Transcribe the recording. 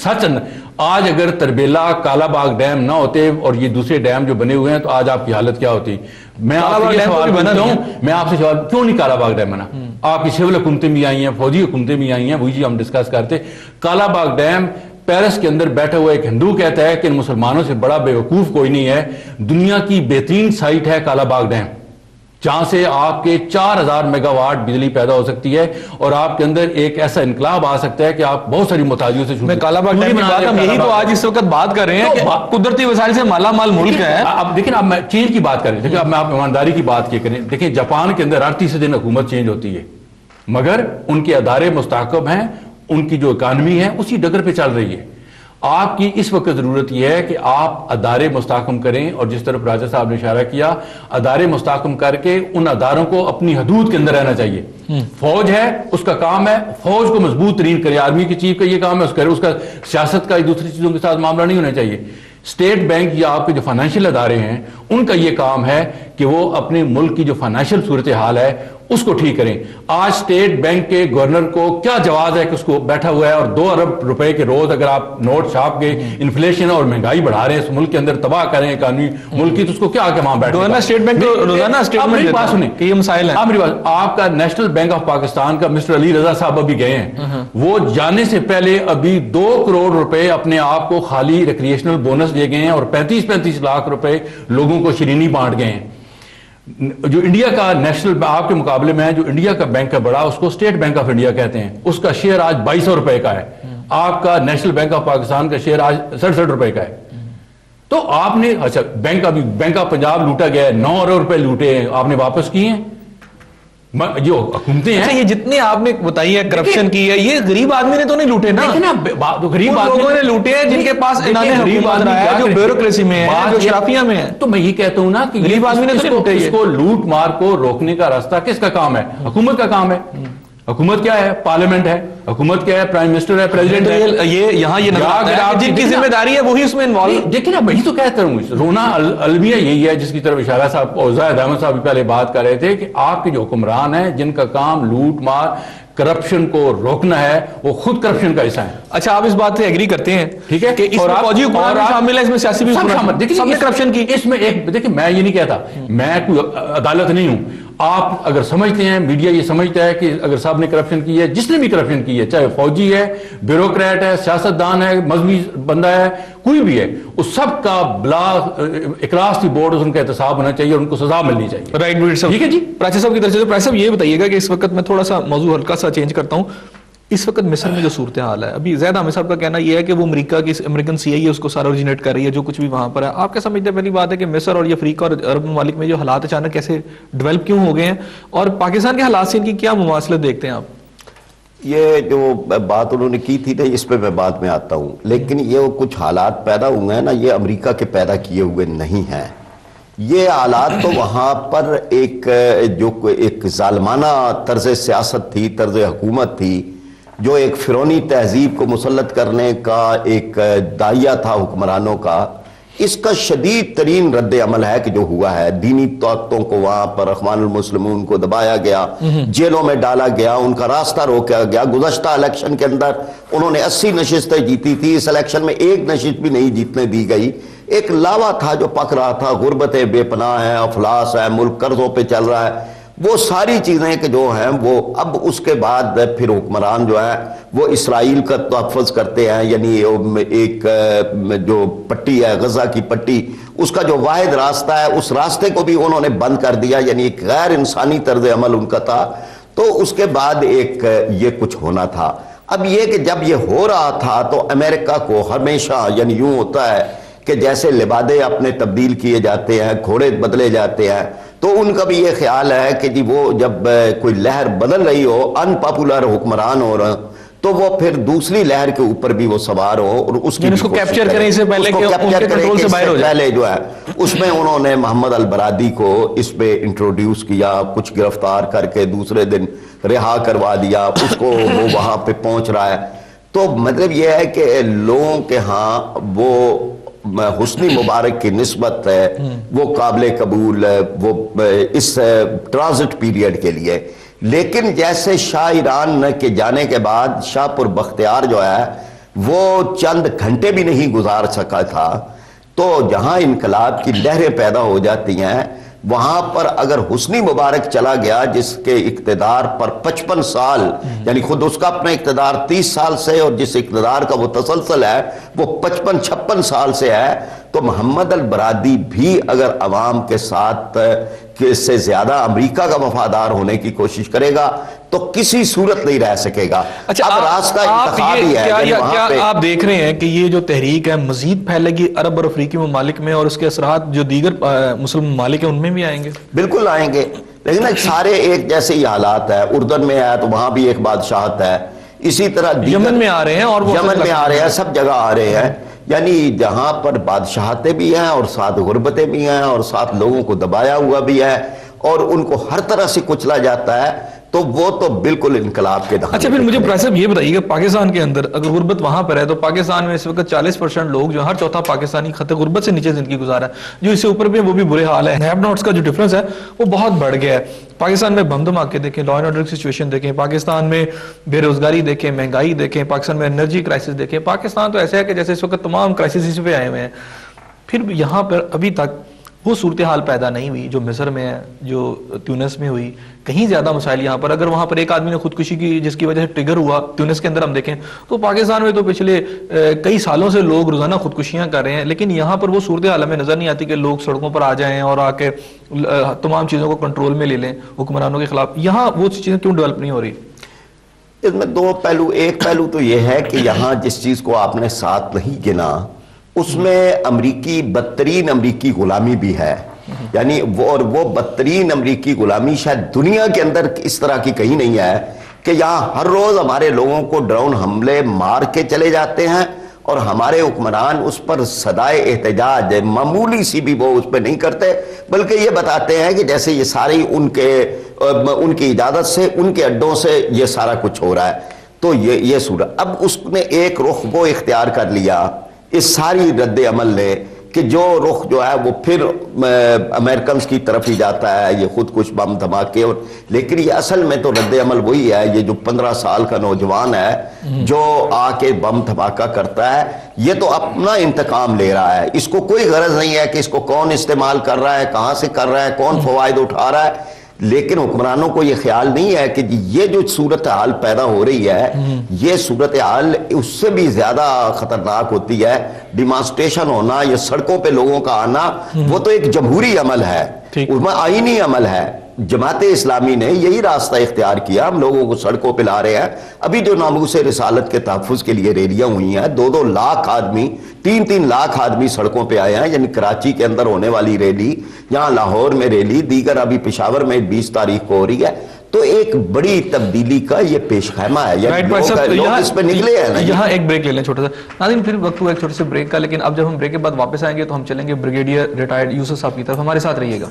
سچ آج اگر تربیلا کالا باغ ڈیم نہ ہوتے اور یہ دوسرے ڈیم جو بنے ہوئے ہیں تو آج آپ کی حالت کیا ہوتی؟ میں آپ سے یہ سوال پوچھتا ہوں، میں آپ سے سوال کیوں نہیں کالا باغ ڈیم بنا؟ آپ کی سول حکومتیں بھی آئی ہیں، فوجی حکومتیں بھی آئی ہیں، وہی ہم ڈسکس کرتے. کالا باغ ڈیم پیرس کے اندر بیٹھا ہوا ایک ہندو کہتا ہے کہ ان مسلمانوں سے بڑا بیوقوف کوئی نہیں ہے، دنیا کی بہترین سائٹ ہے کالا باغ ڈیم، جہاں سے آپ کے 4000 میگا واٹ بجلی پیدا ہو سکتی ہے اور آپ کے اندر ایک ایسا انقلاب آ سکتا ہے کہ آپ بہت ساری محتاجیوں سے میں کالا باغ ڈیم کی بات، ہم یہی تو آج اس وقت بات کر رہے ہیں کہ قدرتی وسائل سے مالا مال ملک ہے. اب دیکھیں اب میں چینج کی بات کریں، دیکھیں اب میں آپ ایمانداری کی بات کی کریں. دیکھیں جاپان کے اندر ہر تیسرے دن حکومت چینج ہوتی ہے، مگر ان کے ادارے مستحکم ہیں، ان کی جو اکانومی ہے اسی ڈگر پہ چل رہی ہے. آپ کی اس وقت ضرورت یہ ہے کہ آپ ادارے مستحکم کریں، اور جس طرف راجہ صاحب نے اشارہ کیا، ادارے مستحکم کر کے ان اداروں کو اپنی حدود کے اندر رہنا چاہیے. فوج ہے، اس کا کام ہے فوج کو مضبوط ترین کرے، آرمی کی چیف کا یہ کام ہے، اس کا سیاست کا دوسری چیزوں کے ساتھ معاملہ نہیں ہونا چاہیے. اسٹیٹ بینک یا آپ کے جو فائنینشیل ادارے ہیں ان کا یہ کام ہے کہ وہ اپنے ملک کی جو فائنینشیل صورتحال ہے اس کو ٹھیک کریں. آج اسٹیٹ بینک کے گورنر کو کیا جواز ہے کہ اس کو بیٹھا ہوا ہے اور 2 ارب روپے کے روز اگر آپ نوٹ چھاپ کے انفلیشن اور مہنگائی بڑھا رہے ہیں، اس ملک کے اندر تباہ کریں اکانومی ملک کی، تو اس کو کیا وہاں بیٹھے؟ گورنر اسٹیٹ بینک کو روزانہ اسٹیٹمنٹ دیتا ہے سنیں کہ یہ مسائل ہیں. آپ میری بات، آپ کا نیشنل بینک آف پاکستان کا مسٹر علی رضا صاحب ابھی گئے ہیں، وہ جانے سے پہلے ابھی 2 کروڑ روپے اپنے آپ کو خالی ریکریشنل بونس دے گئے ہیں اور 35 لاکھ روپے لوگوں کو شرینی بانٹ گئے ہیں. جو انڈیا کا نیشنل آپ کے مقابلے میں جو انڈیا کا بینک ہے بڑا، اس کو اسٹیٹ بینک آف انڈیا کہتے ہیں، اس کا شیئر آج 2200 روپے کا ہے. آپ کا نیشنل بینک آف پاکستان کا شیئر آج 67 روپے کا ہے. تو آپ نے اچھا بینک آف پنجاب لوٹا گیا ہے، 9 ارب روپے لوٹے ہیں، آپ نے واپس کیے ہیں. جو حکومتیں ہیں یہ جتنے آپ نے بتائی ہے کرپشن کی ہے، یہ غریب آدمی نے تو نہیں لوٹے نا، غریب لوگوں نے لوٹے ہیں جن کے پاس انہوں نے حکومت رہا ہے، جو بیوروکریسی میں ہے، جو شرافیہ میں ہے. تو میں یہ کہتا ہوں نا کہ غریب آدمی نے تو لوٹے. اس کو لوٹ مار کو روکنے کا راستہ کس کا کام ہے؟ حکومت کا کام ہے. حکومت کیا ہے؟ پارلیمنٹ ہے. حکومت کیا ہے؟ پرائم منسٹر ہے، پریزیڈنٹ ہے. یہ یہاں یہ جن کی ذمہ داری ہے وہی اس میں انوالو. دیکھیں نا، میں تو کہتا ہوں رونا المیہ یہی ہے جس کی طرف اشارہ صاحب اور زاہد احمد صاحب پہلے بات کر رہے تھے کہ آپ کے جو حکمران ہیں جن کا کام لوٹ مار کرپشن کو روکنا ہے، وہ خود کرپشن کا حصہ ہے. اچھا، آپ اس بات سے ایگری کرتے ہیں ٹھیک ہے کہ اس میں فوجی حکومت بھی شامل ہے، اس میں سیاسی بھی سب نے کرپشن کی. اس میں ایک دیکھیں، میں یہ نہیں کہتا میں کوئی عدالت نہیں ہوں. آپ اگر سمجھتے ہیں، میڈیا یہ سمجھتا ہے کہ اگر صاحب نے کرپشن کی ہے، جس نے بھی کرپشن کی ہے، چاہے فوجی ہے، بیوروکریٹ ہے، سیاستدان ہے، مذہبی بندہ ہے، کوئی بھی ہے، اس سب کا بلا اکراس دی بورڈ ان کا احتساب ہونا چاہیے اور ان کو سزا ملنی چاہیے. رائٹ، ٹھیک ہے جی. پراچا صاحب کی طرف سے پراچا صاحب یہ بتائیے گا کہ اس وقت میں تھوڑا سا موضوع ہلکا سا چینج کرتا ہوں. اس وقت مصر میں جو صورتحال ہے، ابھی زید احمد صاحب کا کہنا یہ ہے کہ وہ امریکن سی آئی اے اس کو سارا اوریجنیٹ کر رہی ہے جو کچھ بھی وہاں پر ہے. آپ کیا سمجھتے ہیں؟ پہلی بات ہے کہ مصر اور یہ افریقہ اور عرب ممالک میں جو حالات اچانک کیسے ڈیولپ کیوں ہو گئے ہیں، اور پاکستان کے حالات سے ان کی کیا مماثلت دیکھتے ہیں آپ؟ یہ جو بات انہوں نے کی تھی نا، اس پہ میں بعد میں آتا ہوں، لیکن یہ کچھ حالات پیدا ہوئے ہیں نا، یہ امریکہ کے پیدا کیے ہوئے نہیں ہیں. یہ حالات تو وہاں پر ایک ظالمانہ طرز سیاست تھی، طرز حکومت تھی، جو ایک فرعونی تہذیب کو مسلط کرنے کا ایک داعیہ تھا حکمرانوں کا. اس کا شدید ترین رد عمل ہے کہ جو ہوا ہے، دینی طاقتوں کو وہاں پر اخوان المسلمون کو دبایا گیا، جیلوں میں ڈالا گیا، ان کا راستہ روکا گیا. گزشتہ الیکشن کے اندر انہوں نے 80 نشستیں جیتی تھی، اس الیکشن میں 1 نشست بھی نہیں جیتنے دی گئی. ایک لاوا تھا جو پک رہا تھا، غربت بے پناہ ہے، افلاس ہے، ملک قرضوں پہ چل رہا ہے. وہ ساری چیزیں کہ جو ہیں وہ اب اس کے بعد پھر حکمران جو ہے وہ اسرائیل کا تحفظ کرتے ہیں. یعنی ایک جو پٹی ہے، غزہ کی پٹی، اس کا جو واحد راستہ ہے اس راستے کو بھی انہوں نے بند کر دیا. یعنی ایک غیر انسانی طرز عمل ان کا تھا. تو اس کے بعد ایک یہ کچھ ہونا تھا. اب یہ کہ جب یہ ہو رہا تھا تو امریکہ کو ہمیشہ یعنی یوں ہوتا ہے کہ جیسے لبادے اپنے تبدیل کیے جاتے ہیں، گھوڑے بدلے جاتے ہیں، تو ان کا بھی یہ خیال ہے کہ جی وہ جب کوئی لہر بدل رہی ہو، ان پاپولر حکمران ہو رہا، تو وہ پھر دوسری لہر کے اوپر بھی وہ سوار ہو اور اس کی کو کیپچر کریں سے پہلے کہ ان کے کنٹرول سے باہر ہو جائے. پہلے جو ہے اس میں انہوں نے محمد البرادی کو اس پہ انٹروڈیوس کیا، کچھ گرفتار کر کے دوسرے دن رہا کروا دیا، اس کو وہ وہاں پہ پہنچ رہا ہے. تو مطلب یہ ہے کہ لوگوں کے ہاں وہ حسنی مبارک کی نسبت ہے وہ قابل قبول وہ اس ٹرانزٹ پیریڈ کے لیے. لیکن جیسے شاہ ایران کے جانے کے بعد شاہ پر بختیار جو ہے وہ چند گھنٹے بھی نہیں گزار سکا تھا، تو جہاں انقلاب کی لہریں پیدا ہو جاتی ہیں وہاں پر اگر حسنی مبارک چلا گیا جس کے اقتدار پر 55 سال، یعنی خود اس کا اپنا اقتدار 30 سال سے، اور جس اقتدار کا وہ تسلسل ہے وہ 55-56 سال سے ہے، تو محمد البرادعی بھی اگر عوام کے ساتھ سے زیادہ امریکہ کا وفادار ہونے کی کوشش کرے گا تو کسی صورت نہیں رہ سکے گا۔ اچھا، اب راستہ انتخاب ہی ہے۔ کیا آپ دیکھ رہے ہیں کہ یہ جو تحریک ہے مزید پھیلے گی عرب اور افریقی ممالک میں، اور اس کے اثرات جو دیگر مسلم ممالک ہیں ان میں بھی آئیں گے؟ بالکل آئیں گے، لیکن سارے ایک جیسے ہی حالات ہے۔ اردن میں ہے تو وہاں بھی ایک بادشاہت ہے، اسی طرح یمن میں آ رہے ہیں، اور یمن میں آ رہے ہیں، سب جگہ آ رہے ہیں، یعنی جہاں پر بادشاہتیں بھی ہیں اور ساتھ غربتیں بھی ہیں اور ساتھ لوگوں کو دبایا ہوا بھی ہے اور ان کو ہر طرح سے کچلا جاتا ہے، تو وہ تو بالکل انقلاب کے دہانے۔ اچھا، پھر مجھے پروفیسر صاحب یہ بتائیے کہ پاکستان کے اندر اگر غربت وہاں پر ہے تو پاکستان میں اس وقت 40% لوگ جو ہر چوتھا پاکستانی خط غربت سے نیچے زندگی گزارا ہے، جو اس سے اوپر بھی وہ بھی برے حال ہے۔ ہیو ناٹس کا جو ڈفرنس ہے وہ بہت بڑھ گیا ہے۔ پاکستان میں بم دھماکے دیکھیں، لا اینڈ آرڈر کی سچویشن دیکھیں، پاکستان میں بے روزگاری دیکھیں، مہنگائی دیکھیں، پاکستان میں انرجی کرائسس دیکھیں۔ پاکستان تو ایسا ہے کہ جیسے اس وقت تمام کرائسس اس پہ آئے ہوئے ہیں، پھر بھی یہاں پر ابھی تک وہ صورتحال پیدا نہیں ہوئی جو مصر میں ہے، جو تیونس میں ہوئی۔ کہیں زیادہ مسائل یہاں پر، اگر وہاں پر ایک آدمی نے خودکشی کی جس کی وجہ سے ٹریگر ہوا، تیونس کے اندر ہم دیکھیں تو پاکستان میں تو پچھلے کئی سالوں سے لوگ روزانہ خودکشیاں کر رہے ہیں، لیکن یہاں پر وہ صورتحال ہمیں نظر نہیں آتی کہ لوگ سڑکوں پر آ جائیں اور آ کے تمام چیزوں کو کنٹرول میں لے لیں حکمرانوں کے خلاف۔ یہاں وہ چیزیں کیوں ڈیولپ نہیں ہو رہی؟ اس میں دو پہلو، ایک پہلو تو یہ ہے کہ یہاں جس چیز کو آپ نے ساتھ نہیں گنا اس میں بدترین امریکی غلامی بھی ہے، یعنی وہ بدترین امریکی غلامی شاید دنیا کے اندر اس طرح کی کہیں نہیں ہے کہ یہاں ہر روز ہمارے لوگوں کو ڈرون حملے مار کے چلے جاتے ہیں اور ہمارے حکمران اس پر صدائے احتجاج معمولی سی بھی وہ اس پہ نہیں کرتے، بلکہ یہ بتاتے ہیں کہ جیسے یہ ساری ان کی اجازت سے، ان کے اڈوں سے یہ سارا کچھ ہو رہا ہے۔ تو یہ صورت، اب اس نے ایک رخ وہ اختیار کر لیا اس ساری رد عمل نے کہ جو رخ جو ہے وہ پھر امریکنز کی طرف ہی جاتا ہے، یہ خود کچھ بم دھماکے، اور لیکن یہ اصل میں تو رد عمل وہی ہے۔ یہ جو 15 سال کا نوجوان ہے جو آ کے بم دھماکہ کرتا ہے، یہ تو اپنا انتقام لے رہا ہے، اس کو کوئی غرض نہیں ہے کہ اس کو کون استعمال کر رہا ہے، کہاں سے کر رہا ہے، کون فوائد اٹھا رہا ہے، لیکن حکمرانوں کو یہ خیال نہیں ہے کہ یہ جو صورتحال پیدا ہو رہی ہے یہ صورتحال اس سے بھی زیادہ خطرناک ہوتی ہے۔ ڈیمانسٹریشن ہونا، یہ سڑکوں پہ لوگوں کا آنا، وہ تو ایک جمہوری عمل ہے، اس میں آئینی عمل ہے۔ جماعت اسلامی نے یہی راستہ اختیار کیا، ہم لوگوں کو سڑکوں پہ لا رہے ہیں۔ ابھی جو ناموس رسالت کے تحفظ کے لیے ریلیاں ہوئی ہیں، 2-2 لاکھ آدمی، 3-3 لاکھ آدمی سڑکوں پہ آئے ہیں، یعنی کراچی کے اندر ہونے والی ریلی، یہاں لاہور میں ریلی، دیگر ابھی پشاور میں 20 تاریخ کو ہو رہی ہے، تو ایک بڑی تبدیلی کا یہ پیش خیمہ ہے، یعنی لوگ اس پہ نکلے ہیں نا۔ یہاں ایک بریک لے لیں چھوٹا سا ناظرین، پھر وقت ہوا ایک چھوٹے سے بریک کا، لیکن اب جب ہم بریک کے بعد واپس آئیں گے تو ہم چلیں گے بریگیڈیئر ریٹائرڈ یوسف صاحب کی طرف، ہمارے ساتھ رہیے گا۔